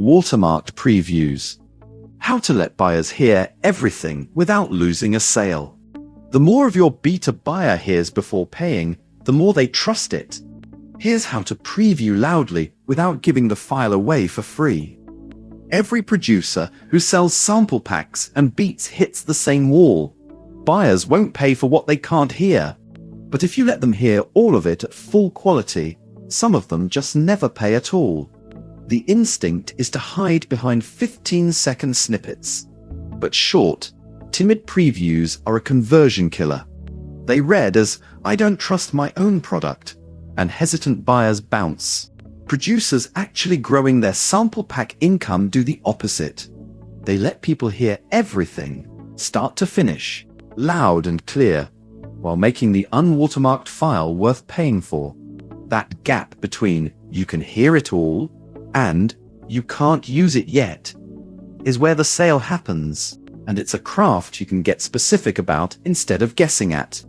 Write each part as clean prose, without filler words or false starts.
Watermarked previews. How to let buyers hear everything without losing a sale. The more of your beta buyer hears before paying, the more they trust it. Here's how to preview loudly without giving the file away for free. Every producer who sells sample packs and beats hits the same wall. Buyers won't pay for what they can't hear. But if you let them hear all of it at full quality, some of them just never pay at all. The instinct is to hide behind 15-second snippets. But short, timid previews are a conversion killer. They read as, "I don't trust my own product," and hesitant buyers bounce. Producers actually growing their sample pack income do the opposite. They let people hear everything, start to finish, loud and clear, while making the unwatermarked file worth paying for. That gap between "you can hear it all" and "you can't use it yet" is where the sale happens, and it's a craft you can get specific about instead of guessing at.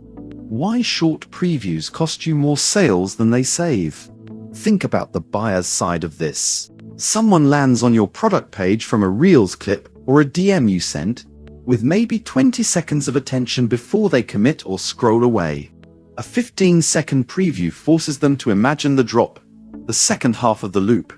Why short previews cost you more sales than they save? Think about the buyer's side of this. Someone lands on your product page from a Reels clip or a DM you sent, with maybe 20 seconds of attention before they commit or scroll away. A 15-second preview forces them to imagine the drop, the second half of the loop,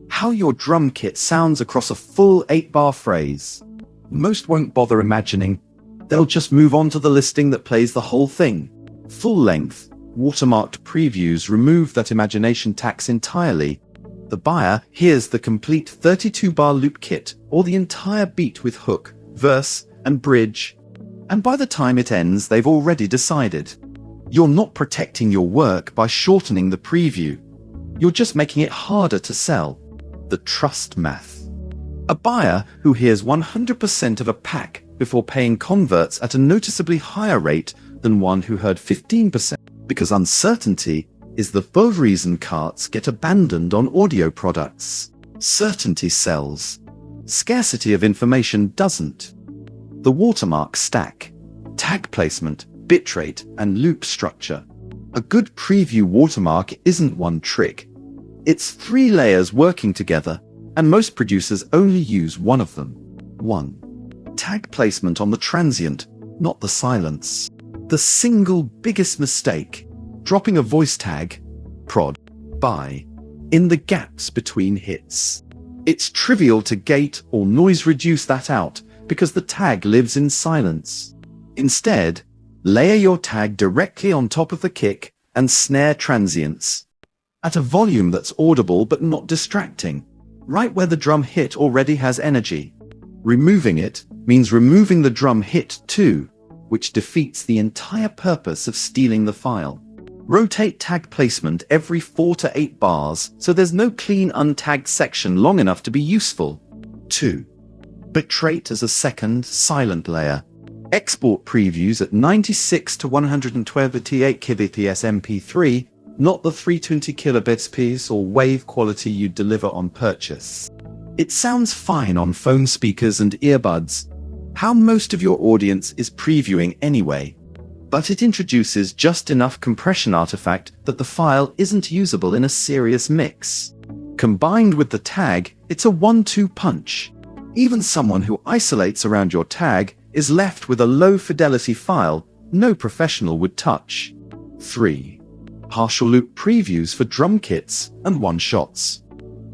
how your drum kit sounds across a full 8-bar phrase. Most won't bother imagining. They'll just move on to the listing that plays the whole thing. Full-length, watermarked previews remove that imagination tax entirely. The buyer hears the complete 32-bar loop kit or the entire beat with hook, verse, and bridge. And by the time it ends, they've already decided. You're not protecting your work by shortening the preview. You're just making it harder to sell. The trust math. A buyer who hears 100% of a pack before paying converts at a noticeably higher rate than one who heard 15%, because uncertainty is the full reason carts get abandoned on audio products. Certainty sells. Scarcity of information doesn't. The watermark stack. Tag placement, bitrate, and loop structure. A good preview watermark isn't one trick. It's 3 layers working together, and most producers only use one of them. 1. Tag placement on the transient, not the silence. The single biggest mistake: dropping a voice tag, prod, buy, in the gaps between hits. It's trivial to gate or noise reduce that out because the tag lives in silence. Instead, layer your tag directly on top of the kick and snare transients, at a volume that's audible but not distracting, right where the drum hit already has energy. Removing it means removing the drum hit too, which defeats the entire purpose of stealing the file. Rotate tag placement every 4 to 8 bars so there's no clean untagged section long enough to be useful. 2. Bitrate as a second, silent layer. Export previews at 96 to 128 kbps MP3, not the 320 kbps or WAV quality you deliver on purchase. It sounds fine on phone speakers and earbuds, how most of your audience is previewing anyway, but it introduces just enough compression artifact that the file isn't usable in a serious mix. Combined with the tag, it's a 1-2 punch. Even someone who isolates around your tag is left with a low-fidelity file no professional would touch. 3. Partial loop previews for drum kits and one-shots.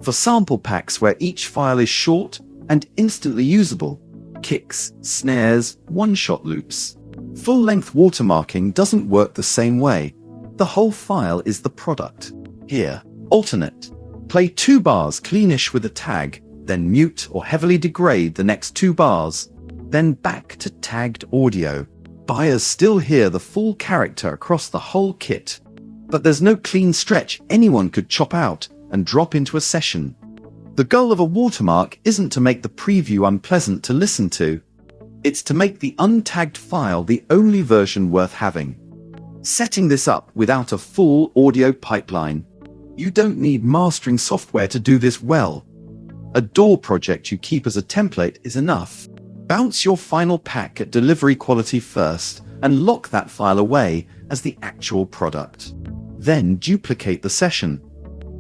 For sample packs where each file is short and instantly usable, kicks, snares, one-shot loops. Full-length watermarking doesn't work the same way. The whole file is the product. Here, alternate. Play 2 bars cleanish with a tag, then mute or heavily degrade the next 2 bars, then back to tagged audio. Buyers still hear the full character across the whole kit, but there's no clean stretch anyone could chop out and drop into a session. The goal of a watermark isn't to make the preview unpleasant to listen to. It's to make the untagged file the only version worth having. Setting this up without a full audio pipeline. You don't need mastering software to do this well. A DAW project you keep as a template is enough. Bounce your final pack at delivery quality first and lock that file away as the actual product. Then duplicate the session.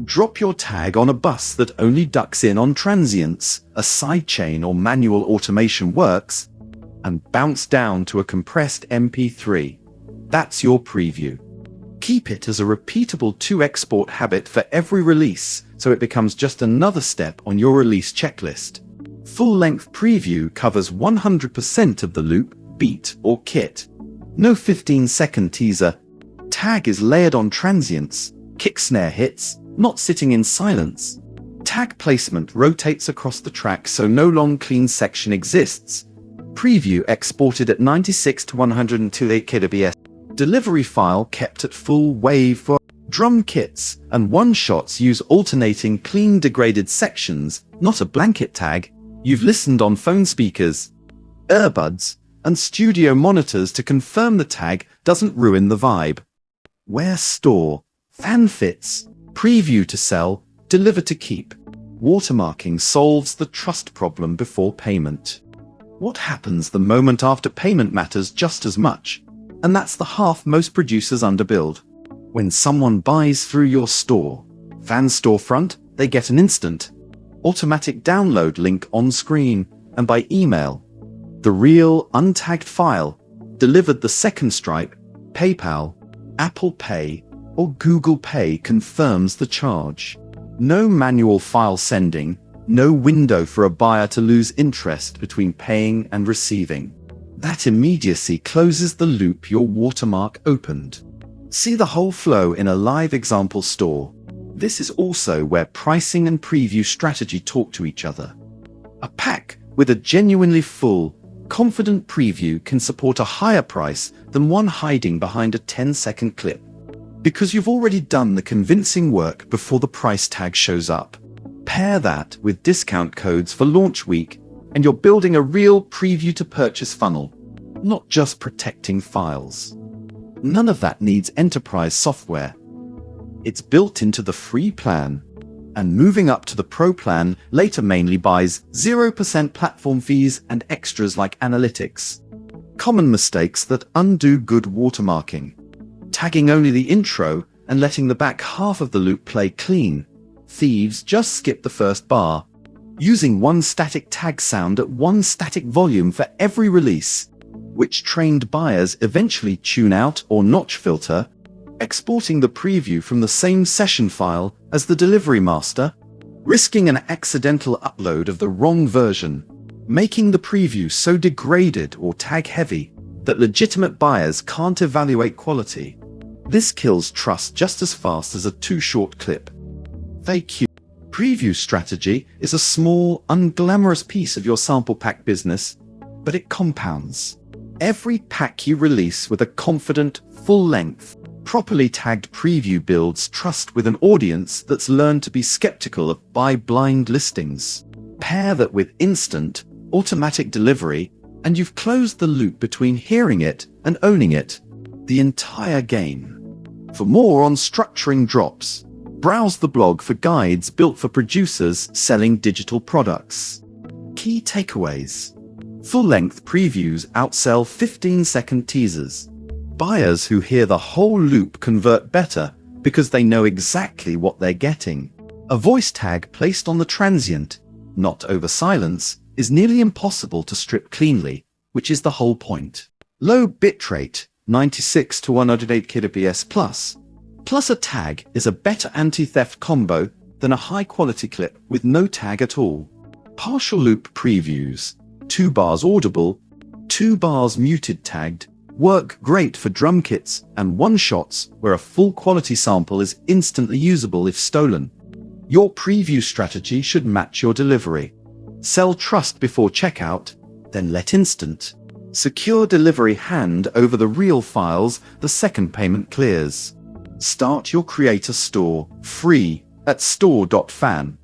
Drop your tag on a bus that only ducks in on transients, a sidechain or manual automation works, and bounce down to a compressed MP3. That's your preview. Keep it as a repeatable 2-export habit for every release, so it becomes just another step on your release checklist. Full-length preview covers 100% of the loop, beat, or kit. No 15-second teaser. Tag is layered on transients, kick snare hits, not sitting in silence. Tag placement rotates across the track so no long clean section exists. Preview exported at 96 to 128 kbps. Delivery file kept at full wave for drum kits, and one-shots use alternating clean degraded sections, not a blanket tag. You've listened on phone speakers, earbuds, and studio monitors to confirm the tag doesn't ruin the vibe. Where store, fan fits, preview to sell, deliver to keep. Watermarking solves the trust problem before payment. What happens the moment after payment matters just as much, and that's the half most producers underbuild. When someone buys through your store, fan storefront, they get an instant, automatic download link on screen, and by email. The real, untagged file, delivered the second Stripe, PayPal, Apple Pay, or Google Pay confirms the charge. No manual file sending, no window for a buyer to lose interest between paying and receiving. That immediacy closes the loop your watermark opened. See the whole flow in a live example store. This is also where pricing and preview strategy talk to each other. A pack with a genuinely full, confident preview can support a higher price than one hiding behind a 10-second clip, because you've already done the convincing work before the price tag shows up. Pair that with discount codes for launch week, and you're building a real preview-to-purchase funnel, not just protecting files. None of that needs enterprise software. It's built into the free plan, and moving up to the pro plan later mainly buys 0% platform fees and extras like analytics. Common mistakes that undo good watermarking. Tagging only the intro and letting the back half of the loop play clean. Thieves just skip the first bar. Using one static tag sound at one static volume for every release, which trained buyers eventually tune out or notch filter. Exporting the preview from the same session file as the delivery master, risking an accidental upload of the wrong version, making the preview so degraded or tag-heavy that legitimate buyers can't evaluate quality. This kills trust just as fast as a too-short clip. Fake preview strategy is a small, unglamorous piece of your sample pack business, but it compounds. Every pack you release with a confident, full-length, properly tagged preview builds trust with an audience that's learned to be skeptical of buy-blind listings. Pair that with instant, automatic delivery, and you've closed the loop between hearing it and owning it. The entire game. For more on structuring drops, browse the blog for guides built for producers selling digital products. Key takeaways. Full-length previews outsell 15-second teasers. Buyers who hear the whole loop convert better because they know exactly what they're getting. A voice tag placed on the transient, not over silence, is nearly impossible to strip cleanly, which is the whole point. Low bitrate, 96 to 108 kbps plus a tag is a better anti-theft combo than a high-quality clip with no tag at all. Partial loop previews, 2 bars audible, 2 bars muted tagged, work great for drum kits and one-shots where a full quality sample is instantly usable if stolen. Your preview strategy should match your delivery. Sell trust before checkout, then let instant. Secure delivery hand over the real files the second payment clears. Start your creator store free at store.fan.